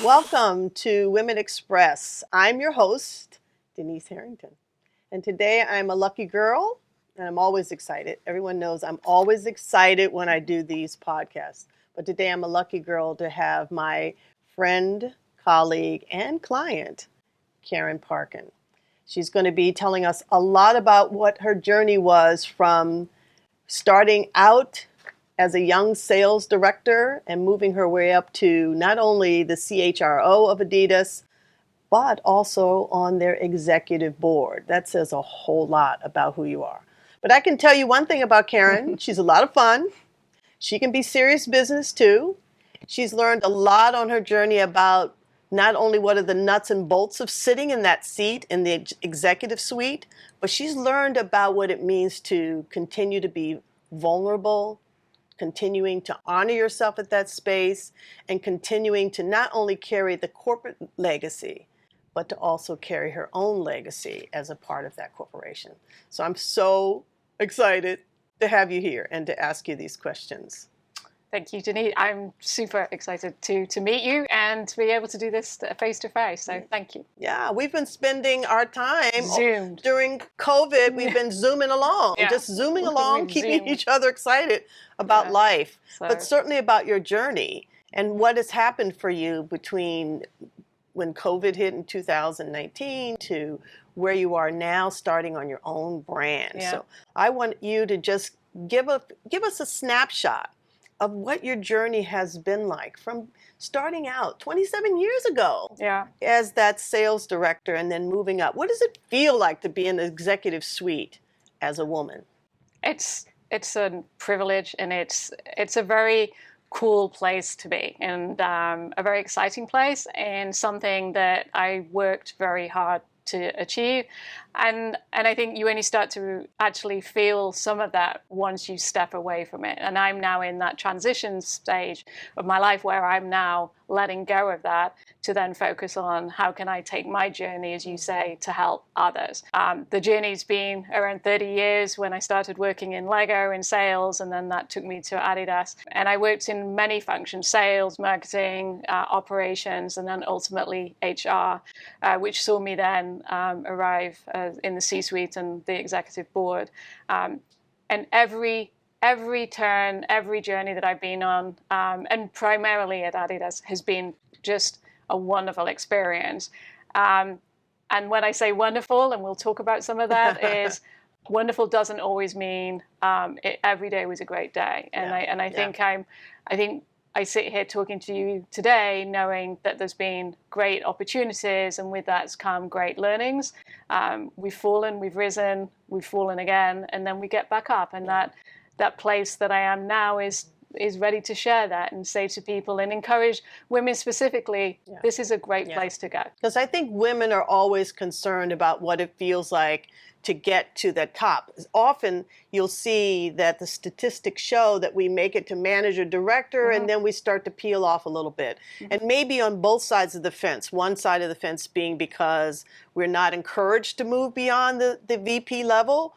Welcome to Women Express. I'm your host, Denise Harrington. And today I'm a lucky girl, and I'm always excited. Everyone knows I'm always excited when I do these podcasts. But today I'm a lucky girl to have my friend, colleague, and client, Karen Parkin. She's going to be telling us a lot about what her journey was from starting out as a young sales director and moving her way up to not only the CHRO of Adidas, but also on their executive board. That says a whole lot about who you are. But I can tell you one thing about Karen. She's a lot of fun. She can be serious business too. She's learned a lot on her journey about not only what are the nuts and bolts of sitting in that seat in the executive suite, but she's learned about what it means to continue to be vulnerable, continuing to honor yourself at that space, and continuing to not only carry the corporate legacy, but to also carry her own legacy as a part of that corporation. So I'm so excited to have you here and to ask you these questions. Thank you, Denise. I'm super excited to meet you and to be able to do this face to face. So thank you. Yeah, we've been spending our time Zoomed. During COVID. We've been zooming along, just zooming along, keeping each other excited about life, but certainly about your journey and what has happened for you between when COVID hit in 2019 to where you are now starting on your own brand. So I want you to just give us a snapshot of what your journey has been like from starting out 27 years ago as that sales director and then moving up. What does it feel like to be in the executive suite as a woman? It's a privilege, and it's a very cool place to be, and a very exciting place, and something that I worked very hard to achieve. And I think you only start to actually feel some of that once you step away from it. And I'm now in that transition stage of my life where I'm now letting go of that to then focus on how can I take my journey, as you say, to help others. The journey's been around 30 years when I started working in Lego in sales, and then that took me to Adidas. And I worked in many functions: sales, marketing, operations, and then ultimately HR, which saw me then arrive in the C-suite and the executive board. And every turn, every journey that I've been on, and primarily at Adidas, has been just a wonderful experience. And when I say wonderful, and we'll talk about some of that, is wonderful doesn't always mean every day was a great day. And I think I sit here talking to you today knowing that there's been great opportunities, and with that's come great learnings. We've fallen, we've risen, we've fallen again, and then we get back up. And that place that I am now is ready to share that and say to people and encourage women specifically, this is a great place to go. Because I think women are always concerned about what it feels like to get to the top. Often you'll see that the statistics show that we make it to manager, director, and then we start to peel off a little bit. And maybe on both sides of the fence, one side of the fence being because we're not encouraged to move beyond the VP level,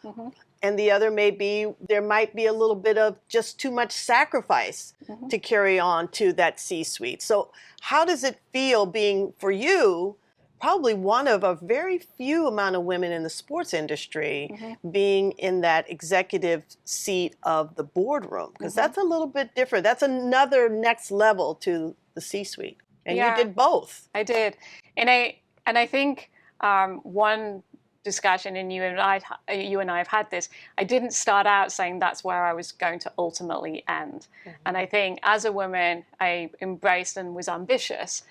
and the other may be there might be a little bit of just too much sacrifice to carry on to that C-suite. So how does it feel being, for you, probably one of a very few amount of women in the sports industry being in that executive seat of the boardroom? Because that's a little bit different. That's another next level to the C-suite. And you did both. I did. And I think one discussion, and you and I have had this, I didn't start out saying that's where I was going to ultimately end. And I think as a woman, I embraced and was ambitious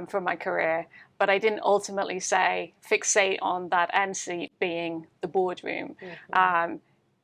for my career, but I didn't ultimately say fixate on that end seat being the boardroom.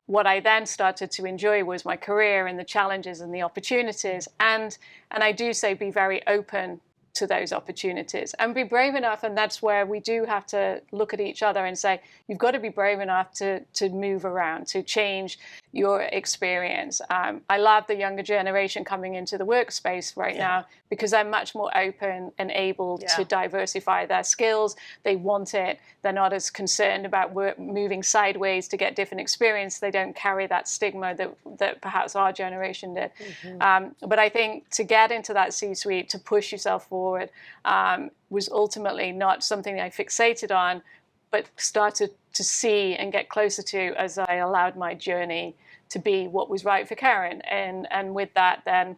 What I then started to enjoy was my career and the challenges and the opportunities, and I do say be very open to those opportunities and be brave enough. And that's where we do have to look at each other and say, you've got to be brave enough to move around, to change your experience. I love the younger generation coming into the workspace right now because they're much more open and able to diversify their skills. They want it. They're not as concerned about moving sideways to get different experience. They don't carry that stigma that perhaps our generation did. But I think to get into that C-suite, to push yourself forward, forward was ultimately not something I fixated on, but started to see and get closer to as I allowed my journey to be what was right for Karen. And with that then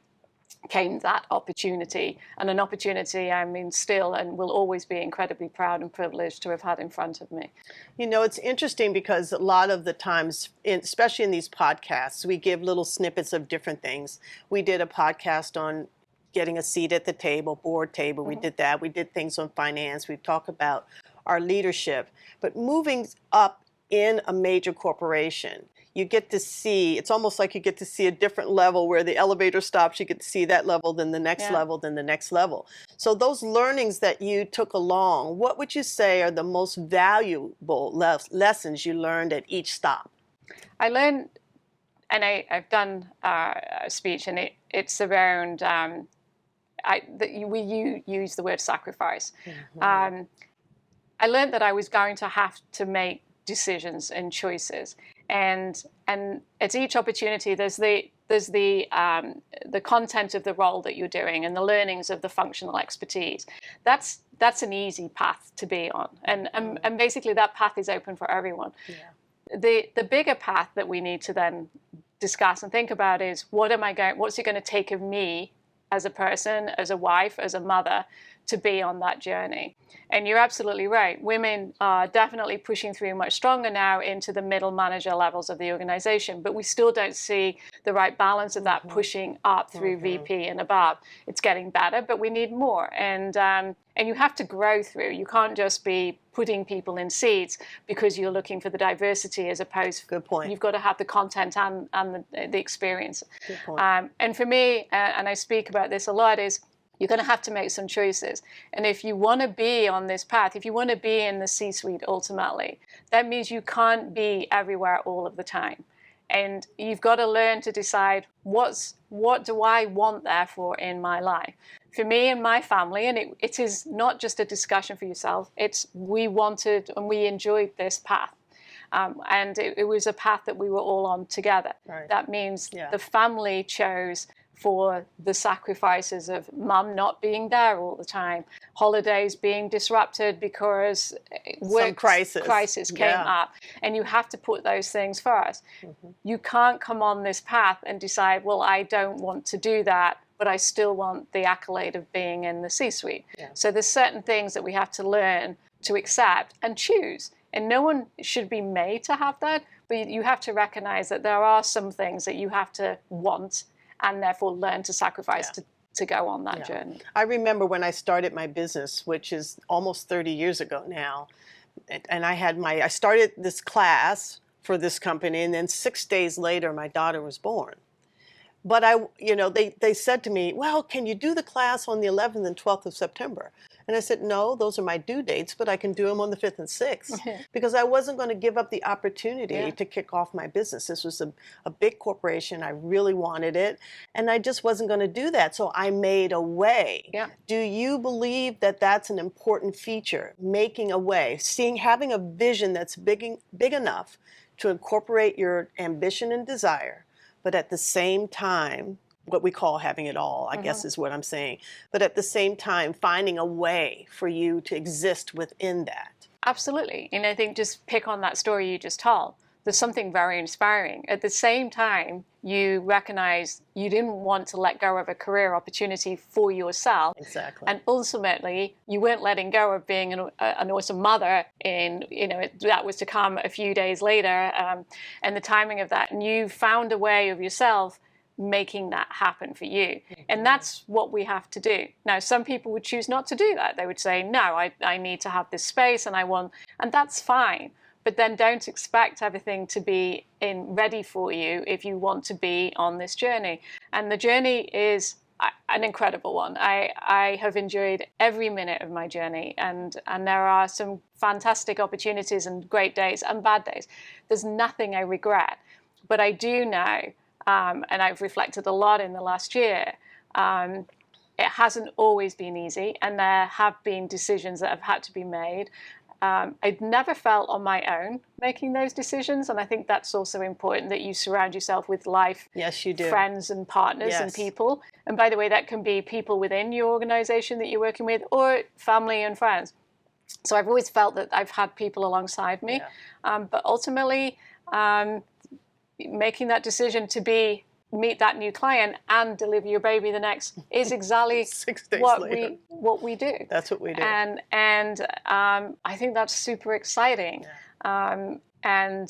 came that opportunity, and an opportunity I mean still and will always be incredibly proud and privileged to have had in front of me. You know, it's interesting because a lot of the times, especially in these podcasts, we give little snippets of different things. We did a podcast on getting a seat at the table, board table. We did that. We did things on finance. We talk about our leadership. But moving up in a major corporation, you get to see, it's almost like you get to see a different level where the elevator stops, you get to see that level, then the next level, then the next level. So those learnings that you took along, what would you say are the most valuable lessons you learned at each stop? I learned, and I've done a speech, and it's around, we use the word sacrifice. I learned that I was going to have to make decisions and choices, and at each opportunity there's the content of the role that you're doing and the learnings of the functional expertise. That's an easy path to be on, and basically that path is open for everyone. The bigger path that we need to then discuss and think about is what's it going to take of me as a person, as a wife, as a mother, to be on that journey. And you're absolutely right. Women are definitely pushing through much stronger now into the middle manager levels of the organization, but we still don't see the right balance of that pushing up through VP and above. It's getting better, but we need more. And you have to grow through. You can't just be putting people in seats because you're looking for the diversity as opposed. Good point. You've got to have the content and the experience. Good point. And for me, and I speak about this a lot, is you're going to have to make some choices. And if you want to be on this path, if you want to be in the C-suite ultimately, that means you can't be everywhere all of the time. And you've got to learn to decide what do I want therefore in my life. For me and my family, and it is not just a discussion for yourself, we wanted and we enjoyed this path. And it was a path that we were all on together. Right. That means the family chose for the sacrifices of mum not being there all the time, holidays being disrupted because work crisis came up, and you have to put those things first. You can't come on this path and decide, well, I don't want to do that, but I still want the accolade of being in the C-suite. So there's certain things that we have to learn to accept and choose. And no one should be made to have that, but you have to recognize that there are some things that you have to want and therefore learn to sacrifice to go on that journey. I remember when I started my business, which is almost 30 years ago now, and I started this class for this company, and then 6 days later, my daughter was born. But they said to me, well, can you do the class on the 11th and 12th of September? And I said, no, those are my due dates, but I can do them on the 5th and 6th because I wasn't going to give up the opportunity to kick off my business. This was a big corporation. I really wanted it, and I just wasn't going to do that. So I made a way. Do you believe that that's an important feature, making a way, having a vision that's big enough to incorporate your ambition and desire, but at the same time, what we call having it all, I guess is what I'm saying. But at the same time, finding a way for you to exist within that. Absolutely. And I think just pick on that story you just told. There's something very inspiring. At the same time, you recognize you didn't want to let go of a career opportunity for yourself. Exactly. And ultimately, you weren't letting go of being an awesome mother. And, that was to come a few days later, and the timing of that. And you found a way of yourself making that happen for you. And that's what we have to do. Now, some people would choose not to do that. They would say, no, I need to have this space and that's fine. But then don't expect everything to be ready for you if you want to be on this journey. And the journey is an incredible one. I have enjoyed every minute of my journey, and there are some fantastic opportunities and great days and bad days. There's nothing I regret. But I do know, and I've reflected a lot in the last year, it hasn't always been easy, and there have been decisions that have had to be made. I'd never felt on my own making those decisions. And I think that's also important, that you surround yourself with life, Yes, you do. friends and partners and Yes. people. And by the way, that can be people within your organization that you're working with, or family and friends. So I've always felt that I've had people alongside me. But ultimately, making that decision to meet that new client and deliver your baby the next is exactly 6 days what later. we do. That's what we do. And I think that's super exciting. And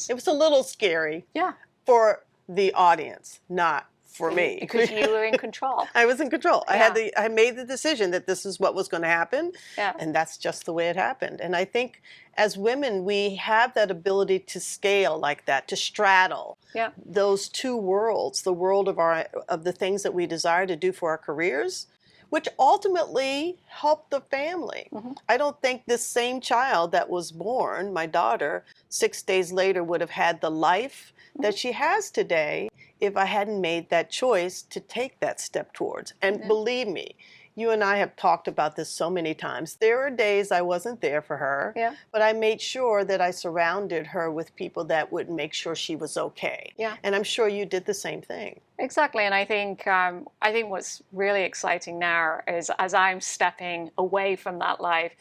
it was a little scary. Yeah. For the audience, not for me. Because you were in control. I was in control. I made the decision that this is what was going to happen. Yeah. And that's just the way it happened. And I think as women, we have that ability to scale like that, to straddle those two worlds, the world of the things that we desire to do for our careers, which ultimately help the family. I don't think this same child that was born, my daughter, 6 days later would have had the life that she has today if I hadn't made that choice to take that step towards. And believe me, you and I have talked about this so many times. There are days I wasn't there for her, but I made sure that I surrounded her with people that would make sure she was okay. And I'm sure you did the same thing. Exactly. And I think what's really exciting now is, as I'm stepping away from that life,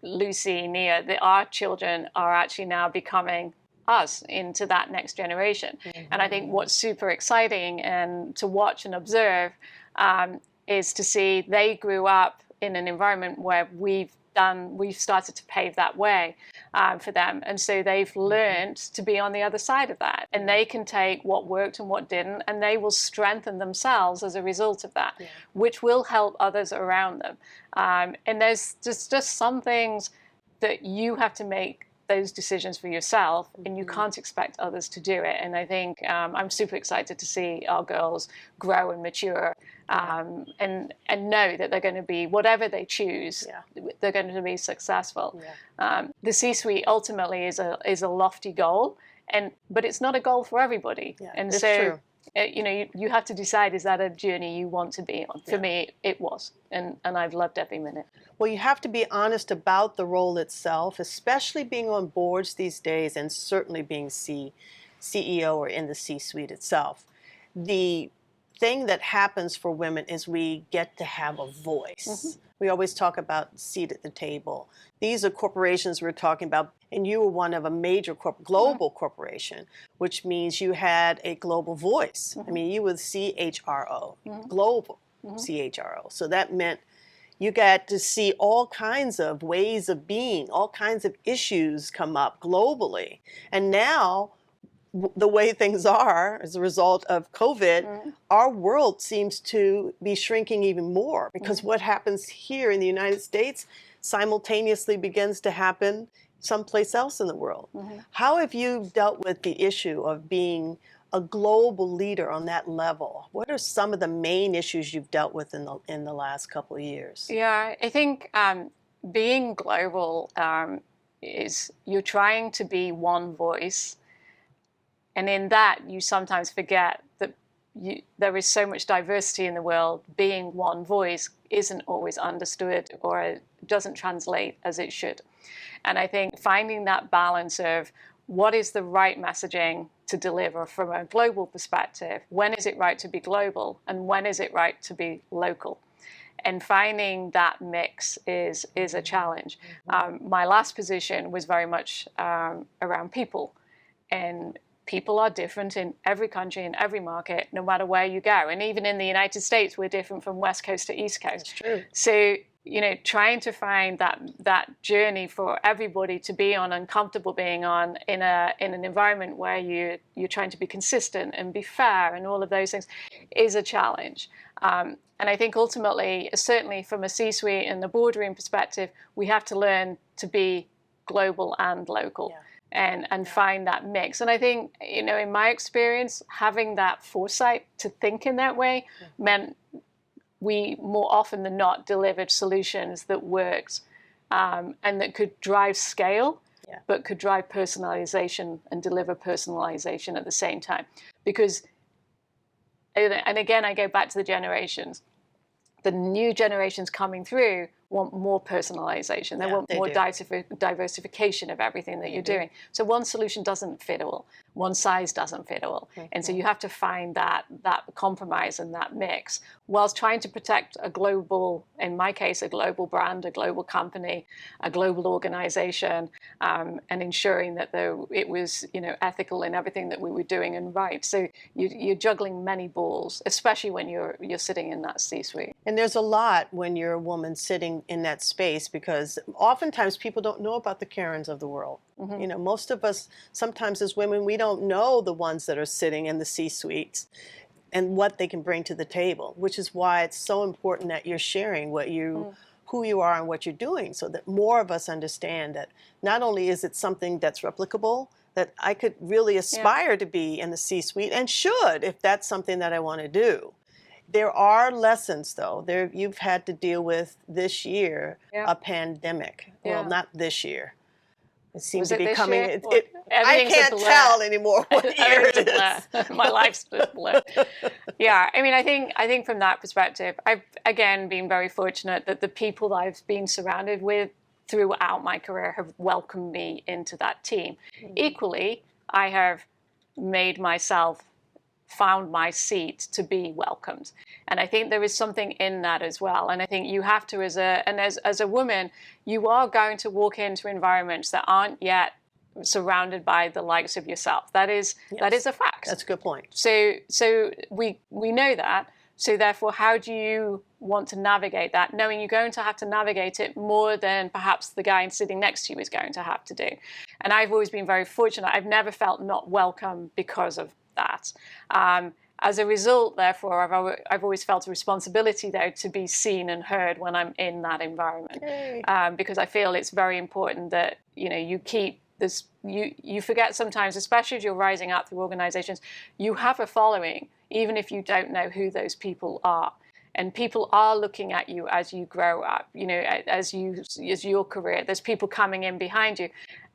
Lucy, Nia, our children are actually now becoming us into that next generation. And I think what's super exciting and to watch and observe is to see they grew up in an environment where we've started to pave that way for them. And so they've learned to be on the other side of that. And they can take what worked and what didn't, and they will strengthen themselves as a result of that, which will help others around them. And there's just some things that you have to make those decisions for yourself, and you can't expect others to do it. And I think I'm super excited to see our girls grow and mature, and know that they're going to be, whatever they choose, they're going to be successful. The C-suite ultimately is a lofty goal, but it's not a goal for everybody. And so true. You have to decide, is that a journey you want to be on? For me, it was, and I've loved every minute. Well, you have to be honest about the role itself, especially being on boards these days, and certainly being CEO or in the C-suite itself. The thing that happens for women is we get to have a voice. We always talk about seat at the table. These are corporations we're talking about, and you were one of a major global corporation, which means you had a global voice. I mean, you were CHRO, global CHRO. So that meant you got to see all kinds of ways of being, all kinds of issues come up globally. And now, the way things are as a result of COVID, our world seems to be shrinking even more, because what happens here in the United States simultaneously begins to happen someplace else in the world. How have you dealt with the issue of being a global leader on that level? What are some of the main issues you've dealt with in the last couple of years? Yeah, I think being global is you're trying to be one voice. And in that, you sometimes forget that there is so much diversity in the world. Being one voice isn't always understood, or doesn't translate as it should. And I think finding that balance of what is the right messaging to deliver from a global perspective, when is it right to be global, and when is it right to be local? And finding that mix is a challenge. My last position was very much around people. And people are different in every country, in every market, no matter where you go. And even in the United States, we're different from West Coast to East Coast. That's true. So, trying to find that journey for everybody to be on and comfortable being on in an environment where you're trying to be consistent and be fair and all of those things is a challenge. And I think ultimately, certainly from a C-suite and the boardroom perspective, we have to learn to be global and local. And find that mix. And I think, in my experience, having that foresight to think in that way meant we more often than not delivered solutions that worked, and that could drive scale, but could drive personalization and deliver personalization at the same time. Because, and again, I go back to the generations. The new generations coming through want more personalization. They Yeah, want they more do. diversification of everything that you're doing. So one solution doesn't fit all. One size doesn't fit all. And so you have to find that compromise and that mix whilst trying to protect a global, in my case, a global brand, a global company, a global organization, and ensuring that it was, ethical in everything that we were doing and right. So you're juggling many balls, especially when you're sitting in that C-suite. And there's a lot when you're a woman sitting in that space, because oftentimes people don't know about the Karens of the world. Most of us, sometimes as women, we don't know the ones that are sitting in the C-suites and what they can bring to the table, which is why it's so important that you're sharing who you are and what you're doing, so that more of us understand that not only is it something that's replicable, that I could really aspire to be in the C-suite, and should, if that's something that I want to do. There are lessons, though. You've had to deal with this year a pandemic. Well, not this year. It seemed Was to it be this coming. year? I can't tell anymore what year it Everything's a is. blur. My life's just blur. Yeah, I mean, I think from that perspective, I've again been very fortunate that the people that I've been surrounded with throughout my career have welcomed me into that team. Equally, I have made myself found my seat to be welcomed, and I think there is something in that as well. And I think you have to, as a woman, you are going to walk into environments that aren't yet surrounded by the likes of yourself. That is a fact. That's a good point. So we know that. So therefore, how do you want to navigate that, knowing you're going to have to navigate it more than perhaps the guy sitting next to you is going to have to do? And I've always been very fortunate. I've never felt not welcome because of that. As a result, therefore, I've always felt a responsibility, though, to be seen and heard when I'm in that environment, because I feel it's very important that you keep this. You forget sometimes, especially as you're rising up through organizations, you have a following, even if you don't know who those people are. And people are looking at you as you grow up, as your career. There's people coming in behind you.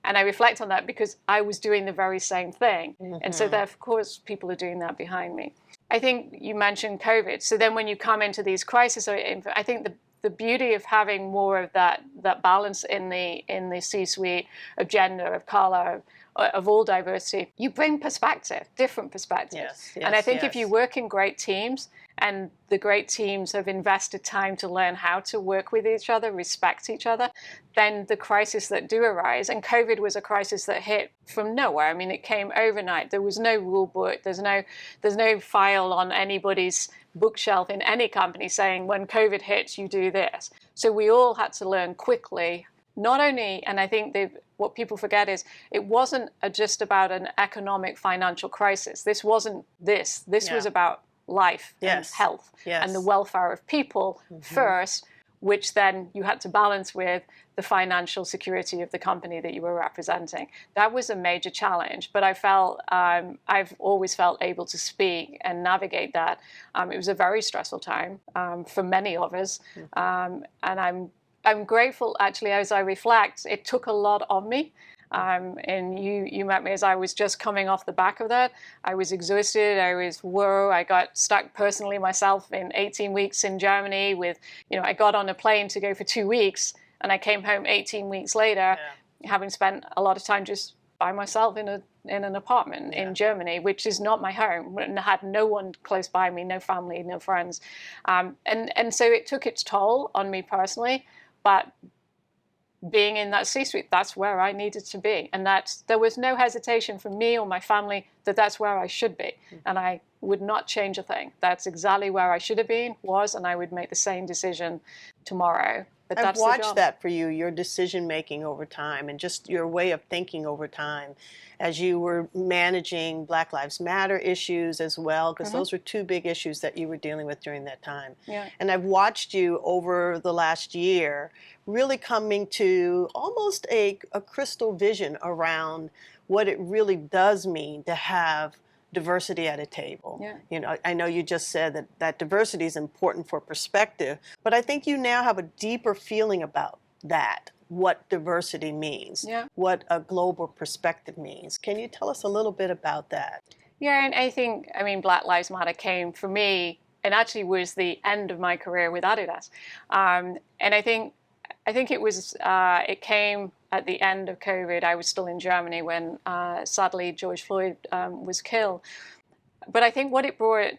And I reflect on that because I was doing the very same thing. And so, therefore, of course, people are doing that behind me. I think you mentioned COVID. So then when you come into these crises, I think the beauty of having more of that balance in the C-suite of gender, of color, of all diversity, you bring perspective, different perspectives. Yes, and I think if you work in great teams, and the great teams have invested time to learn how to work with each other, respect each other, then the crises that do arise, and COVID was a crisis that hit from nowhere. I mean, it came overnight. There was no rule book. There's no file on anybody's bookshelf in any company saying when COVID hits, you do this. So we all had to learn quickly. Not only, and I think what people forget is it wasn't just about an economic financial crisis. This wasn't this. This was about life and health and the welfare of people first, which then you had to balance with the financial security of the company that you were representing. That was a major challenge, but I've always felt able to speak and navigate that. It was a very stressful time for many of us, and I'm grateful, actually, as I reflect. It took a lot of me. And you met me as I was just coming off the back of that. I was exhausted. I got stuck personally myself in 18 weeks in Germany with, I got on a plane to go for 2 weeks and I came home 18 weeks later, having spent a lot of time just by myself in an apartment in Germany, which is not my home, and had no one close by me, no family, no friends. And so it took its toll on me personally, but being in that C-suite, that's where I needed to be. And there was no hesitation from me or my family that that's where I should be. And I would not change a thing. That's exactly where I should have been, and I would make the same decision tomorrow. But I've watched that for you, your decision making over time and just your way of thinking over time as you were managing Black Lives Matter issues as well, because those were two big issues that you were dealing with during that time. Yeah. And I've watched you over the last year really coming to almost a crystal vision around what it really does mean to have diversity at a table. Yeah. I know you just said that diversity is important for perspective, but I think you now have a deeper feeling about that, what diversity means, what a global perspective means. Can you tell us a little bit about that? Yeah, and I think, Black Lives Matter came for me, and actually was the end of my career with Adidas. And I think I think it came at the end of COVID. I was still in Germany when sadly George Floyd was killed. But I think what it brought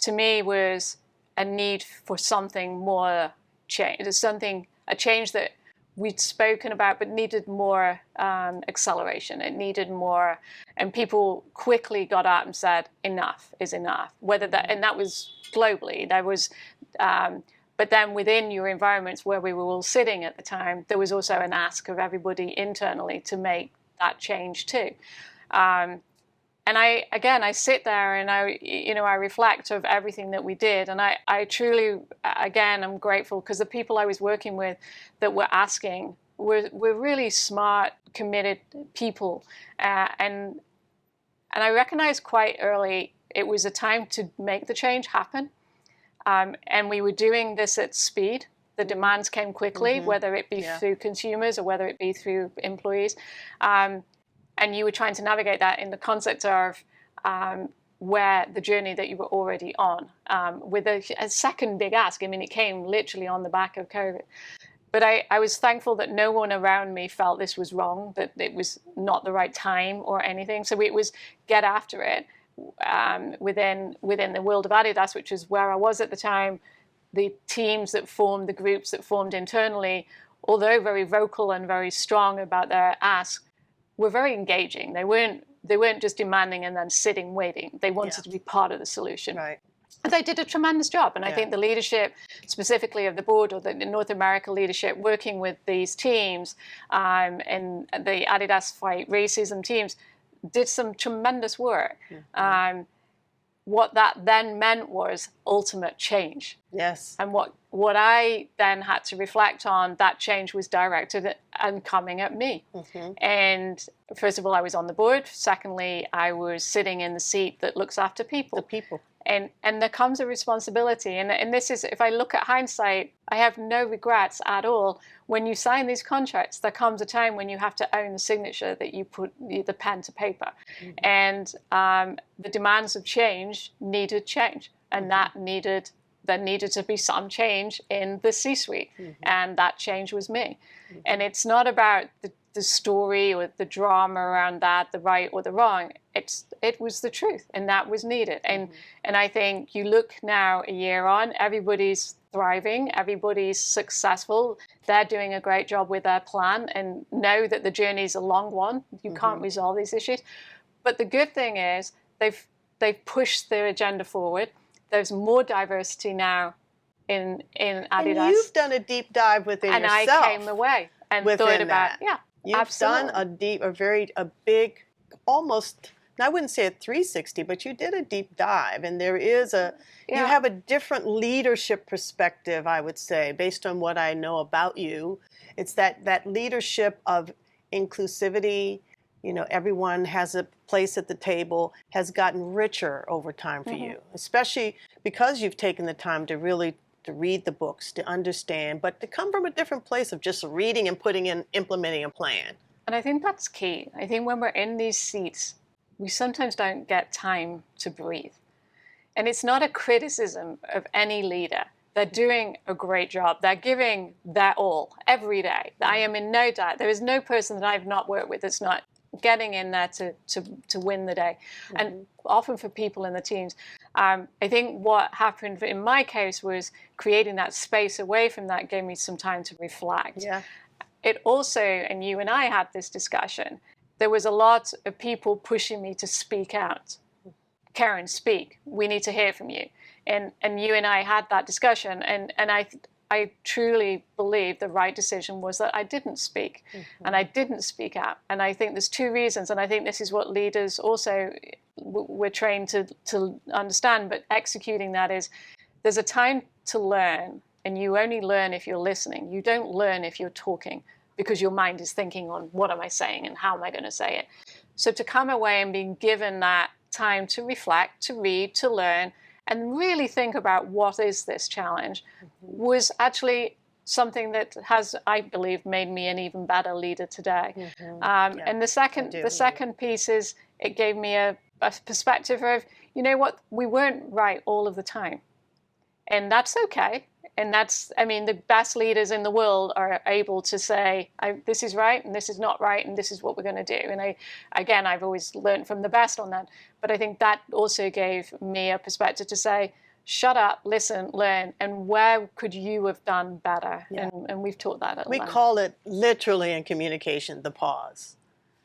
to me was a need for something more change. There's a change that we'd spoken about, but needed more acceleration. It needed more, and people quickly got up and said, "Enough is enough." And that was globally. There was, but then within your environments where we were all sitting at the time, there was also an ask of everybody internally to make that change too. And I sit there and I reflect of everything that we did. And I truly, again, I'm grateful because the people I was working with that were asking were really smart, committed people. And I recognized quite early it was a time to make the change happen. And we were doing this at speed. The demands came quickly, whether it be through consumers or whether it be through employees. And you were trying to navigate that in the context of where the journey that you were already on, with a second big ask. I mean, it came literally on the back of COVID. But I was thankful that no one around me felt this was wrong, that it was not the right time or anything. So it was get after it within the world of Adidas, which is where I was at the time. The teams that formed, the groups that formed internally, although very vocal and very strong about their ask, were very engaging. They weren't just demanding and then sitting waiting. They wanted to be part of the solution. Right. And they did a tremendous job. And I think the leadership, specifically of the board or the North America leadership, working with these teams and the Adidas Fight Racism teams, did some tremendous work. What that then meant was ultimate change. Yes. And what I then had to reflect on, that change was directed and coming at me. And first of all, I was on the board. Secondly, I was sitting in the seat that looks after people. The people. And there comes a responsibility. And this is, if I look at hindsight, I have no regrets at all. When you sign these contracts, there comes a time when you have to own the signature that you put the pen to paper. And the demands of change needed change. And there needed to be some change in the C-suite. And that change was me. And it's not about the story or the drama around that, the right or the wrong. It was the truth, and that was needed. And I think you look now a year on, everybody's thriving, everybody's successful. They're doing a great job with their plan, and know that the journey's a long one. You can't resolve these issues. But the good thing is they've pushed their agenda forward. There's more diversity now in Adidas. And you've done a deep dive within yourself. And I came away and thought about, You've absolutely. done a big, almost, I wouldn't say a 360, but you did a deep dive. And there is you have a different leadership perspective, I would say, based on what I know about you. It's that leadership of inclusivity, everyone has a place at the table, has gotten richer over time for you, especially because you've taken the time to really to read the books, to understand, but to come from a different place of just reading and implementing a plan. And I think that's key. I think when we're in these seats, we sometimes don't get time to breathe. And it's not a criticism of any leader. They're doing a great job. They're giving their all every day. I am in no doubt. There is no person that I've not worked with that's not getting in there to win the day. And often for people in the teams, I think what happened in my case was creating that space away from that gave me some time to reflect. Yeah. It also, and you and I had this discussion, there was a lot of people pushing me to speak out. Karen, speak. We need to hear from you. And you and I had that discussion, and I truly believe the right decision was that I didn't speak, and I didn't speak out. And I think there's two reasons, and I think this is what leaders also we're trained to understand, but executing that is there's a time to learn, and you only learn if you're listening. You don't learn if you're talking, because your mind is thinking on what am I saying and how am I going to say it. So to come away and being given that time to reflect, to read, to learn, and really think about what is this challenge was actually something that has, I believe, made me an even better leader today. And the second piece is it gave me a perspective of, you know what, we weren't right all of the time. And that's okay. And that's, I mean, the best leaders in the world are able to say, this is right and this is not right and this is what we're going to do. And I've always learned from the best on that. But I think that also gave me a perspective to say, shut up, listen, learn, and where could you have done better? Yeah. And we've taught that at We lunch. call it literally in communication, the pause.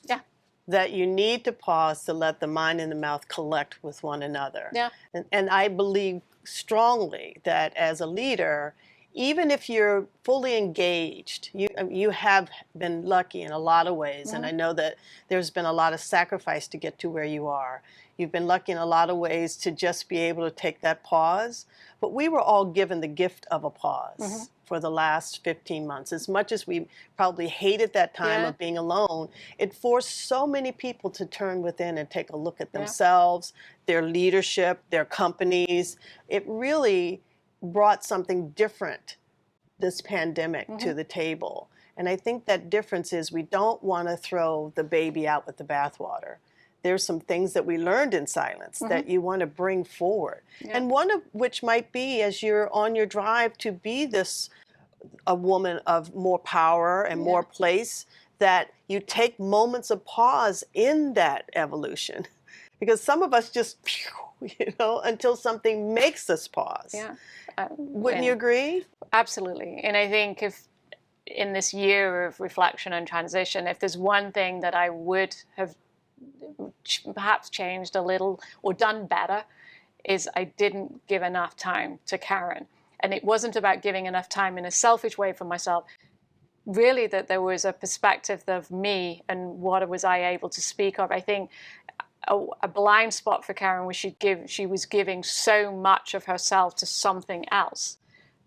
Yeah. That you need to pause to let the mind and the mouth collect with one another. Yeah. And I believe strongly that as a leader, even if you're fully engaged, you have been lucky in a lot of ways. Mm-hmm. And I know that there's been a lot of sacrifice to get to where you are. You've been lucky in a lot of ways to just be able to take that pause. But we were all given the gift of a pause. Mm-hmm. For the last 15 months. As much as we probably hated that time of being alone, it forced so many people to turn within and take a look at themselves, their leadership, their companies. It really brought something different, this pandemic, to the table. And I think that difference is we don't want to throw the baby out with the bathwater. There's some things that we learned in silence that you want to bring forward. Yeah. And one of which might be, as you're on your drive to be a woman of more power and more place, that you take moments of pause in that evolution. Because some of us just, until something makes us pause. Yeah. Wouldn't you agree? Absolutely. And I think if in this year of reflection and transition, if there's one thing that I would have perhaps changed a little or done better, is I didn't give enough time to Karen. And it wasn't about giving enough time in a selfish way for myself. Really, that there was a perspective of me and what was I able to speak of. I think a blind spot for Karen was she was giving so much of herself to something else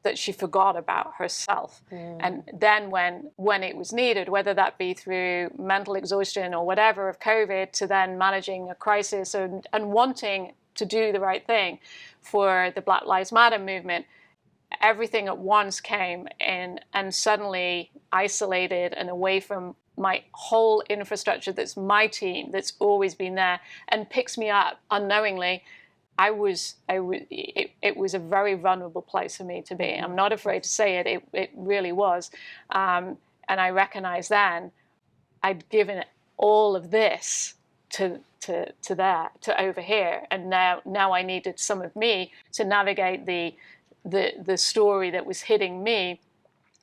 that she forgot about herself. And then when it was needed, whether that be through mental exhaustion or whatever of COVID, to then managing a crisis and wanting to do the right thing for the Black Lives Matter movement, everything at once came in, and suddenly isolated and away from my whole infrastructure that's my team, that's always been there and picks me up unknowingly. It was a very vulnerable place for me to be. I'm not afraid to say it. It really was. And I recognized then I'd given all of this to over here. And now I needed some of me to navigate the story that was hitting me.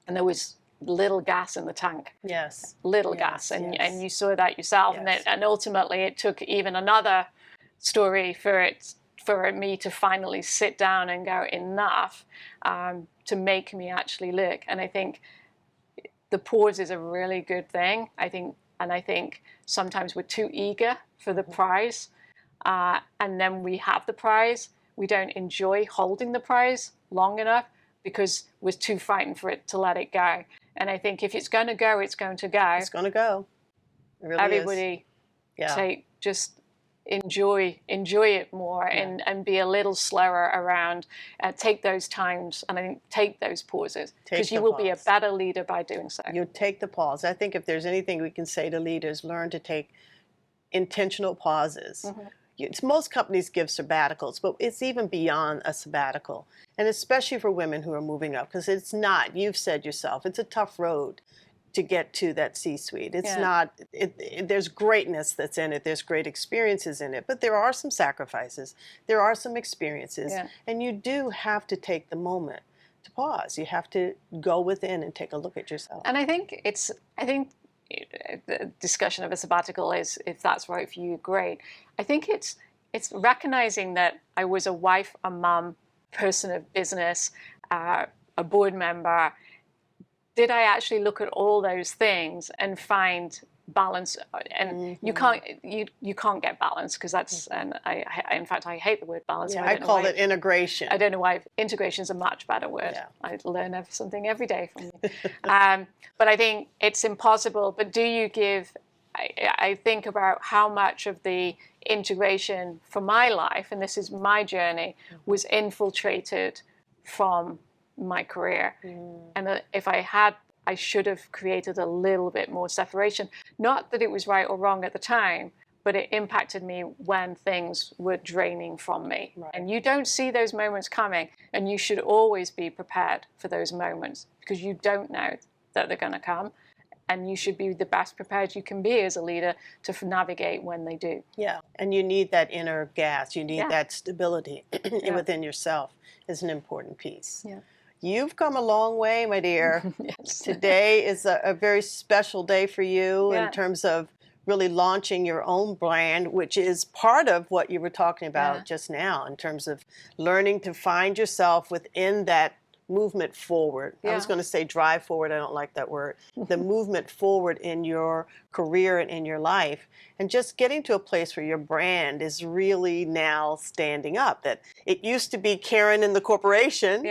And there was little gas in the tank. Yes. Little gas. And you saw that yourself. Yes. And ultimately it took even another story for me to finally sit down and go, enough, to make me actually look. And I think the pause is a really good thing. I think sometimes we're too eager for the prize, and then we have the prize. We don't enjoy holding the prize long enough because we're too frightened for it to let it go. And I think if it's going to go, it's going to go. It's going to go. It really Everybody just enjoy it more, and be a little slower around, take those times, and I think take those pauses, because you will be a better leader by doing so. You take the pause. I think if there's anything we can say to leaders, learn to take intentional pauses. Most companies give sabbaticals, but it's even beyond a sabbatical, and especially for women who are moving up, because it's not, you've said yourself, it's a tough road to get to that C-suite. It's not, there's greatness that's in it, there's great experiences in it, but there are some sacrifices, there are some experiences, and you do have to take the moment to pause. You have to go within and take a look at yourself. And I think the discussion of a sabbatical is, if that's right for you, great. I think it's recognizing that I was a wife, a mom, person of business, a board member. Did I actually look at all those things and find balance? And you can't get balance, because that's, and I in fact I hate the word balance. I call it integration. I don't know why. Integration is a much better word. I learn something every day from you. But I think it's impossible. But do you give? I think about how much of the integration for my life, and this is my journey, was infiltrated from my career. And if I should have created a little bit more separation. Not that it was right or wrong at the time, but it impacted me when things were draining from me. Right. And you don't see those moments coming, and you should always be prepared for those moments because you don't know that they're going to come, and you should be the best prepared you can be as a leader to navigate when they do. Yeah, and you need that inner gas. You need that stability within yourself is an important piece. Yeah. You've come a long way, my dear. Yes. Today is a very special day for you Yeah. in terms of really launching your own brand, which is part of what you were talking about just now in terms of learning to find yourself within that movement forward. I was going to say drive forward. I don't like that word. The movement forward in your career and in your life, and just getting to a place where your brand is really now standing up. That it used to be Karen in the corporation,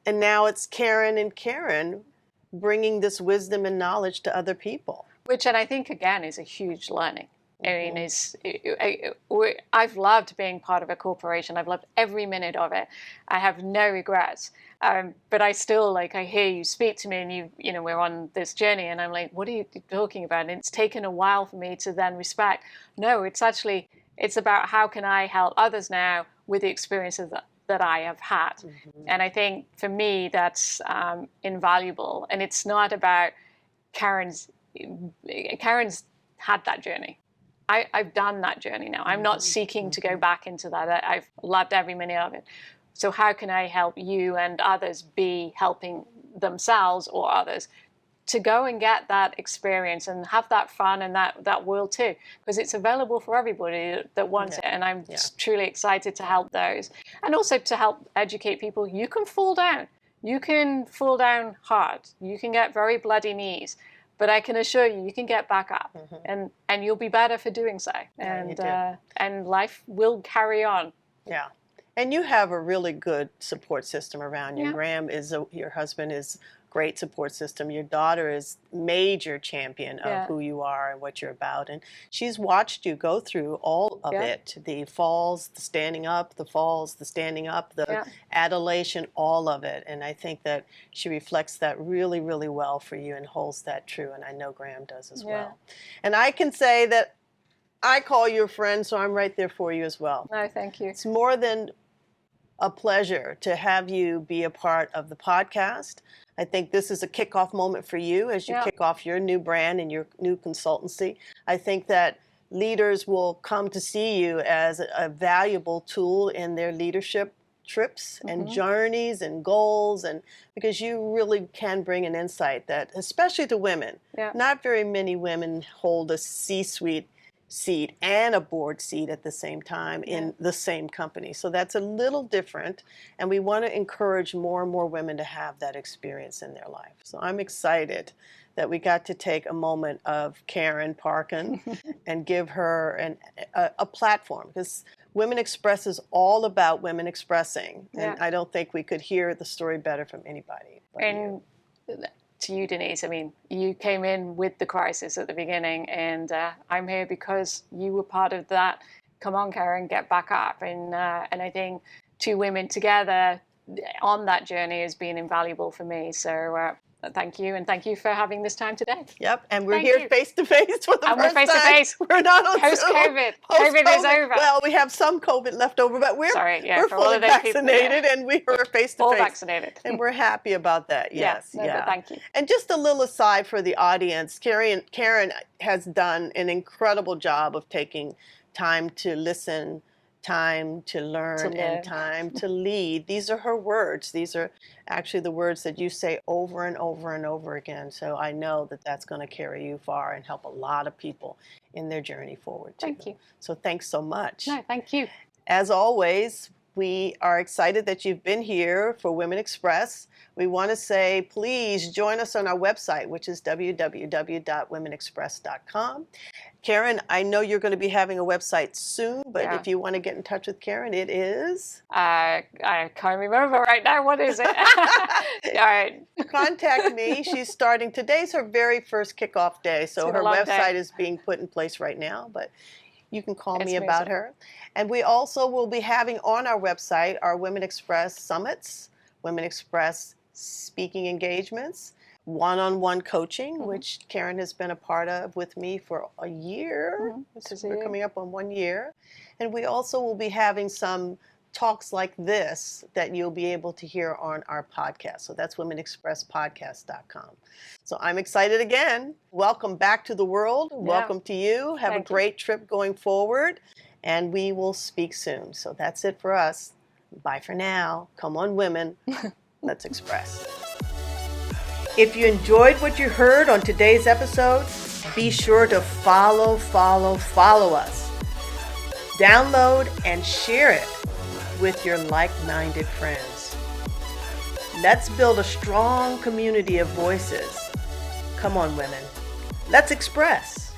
and now it's Karen and Karen bringing this wisdom and knowledge to other people. Which, and I think, again, is a huge learning. I mean, I've loved being part of a corporation. I've loved every minute of it. I have no regrets. But I still, like, I hear you speak to me and you know, we're on this journey and I'm like, what are you talking about? And it's taken a while for me to then respect. No, it's about how can I help others now with the experiences that I have had. And I think for me, that's invaluable. And it's not about Karen's had that journey. I've done that journey now. I'm not seeking to go back into that. I've loved every minute of it. So how can I help you and others be helping themselves or others to go and get that experience and have that fun and that world too? Because it's available for everybody that wants it. And I'm truly excited to help those. And also to help educate people. You can fall down. You can fall down hard. You can get very bloody knees. But I can assure you, you can get back up, and you'll be better for doing so. And life will carry on. Yeah, and you have a really good support system around you. Graham your husband is great support system. Your daughter is major champion of who you are and what you're about, and she's watched you go through all of it: the falls, the standing up, the falls, the standing up, the adulation, all of it. And I think that she reflects that really, really well for you and holds that true. And I know Graham does as well. And I can say that I call you a friend, so I'm right there for you as well. No, thank you. It's more than a pleasure to have you be a part of the podcast. I think this is a kickoff moment for you as you kick off your new brand and your new consultancy. I think that leaders will come to see you as a valuable tool in their leadership trips and journeys and goals, and because you really can bring an insight that, especially to women, not very many women hold a C-suite seat and a board seat at the same time in the same company. So that's a little different, and we want to encourage more and more women to have that experience in their life. So I'm excited that we got to take a moment of Karen Parkin and give her a platform, because Women Express is all about women expressing, and I don't think we could hear the story better from anybody but you. To you, Denise, I mean, you came in with the crisis at the beginning, and I'm here because you were part of that. Come on, Karen, get back up. And I think two women together on that journey has been invaluable for me. So thank you, and thank you for having this time today. Yep, and we're here face to face for the first time. We're face to face. We're not on post-COVID. COVID is over. Well, we have some COVID left over, but we're fully vaccinated, and we are face to face. All vaccinated, and we're happy about that. Yes, thank you. And just a little aside for the audience, Karen has done an incredible job of taking time to listen, time to learn, and time to lead. These are her words. These are actually the words that you say over and over and over again. So I know that that's going to carry you far and help a lot of people in their journey forward too. Thank you. So thanks so much. No, thank you. As always, we are excited that you've been here for Women Express. We want to say, please join us on our website, which is www.womenexpress.com. Karen, I know you're going to be having a website soon, but if you want to get in touch with Karen, it is? I can't remember right now. What is it? All right. Contact me. She's starting. Today's her very first kickoff day, so her website is being put in place right now, but you can call me about her. And we also will be having on our website our Women Express summits, Women Express speaking engagements. one-on-one coaching, Mhm. which Karen has been a part of with me for a year. Mhm. This is We're it. coming up on 1 year. And we also will be having some talks like this that you'll be able to hear on our podcast. So that's womenexpresspodcast.com. So I'm excited again. Welcome back to the world. Welcome to you. Have a Thank you. great trip going forward, and we will speak soon. So that's it for us. Bye for now. Come on, women. Let's express. If you enjoyed what you heard on today's episode, be sure to follow us. Download and share it with your like-minded friends. Let's build a strong community of voices. Come on, women. Let's express.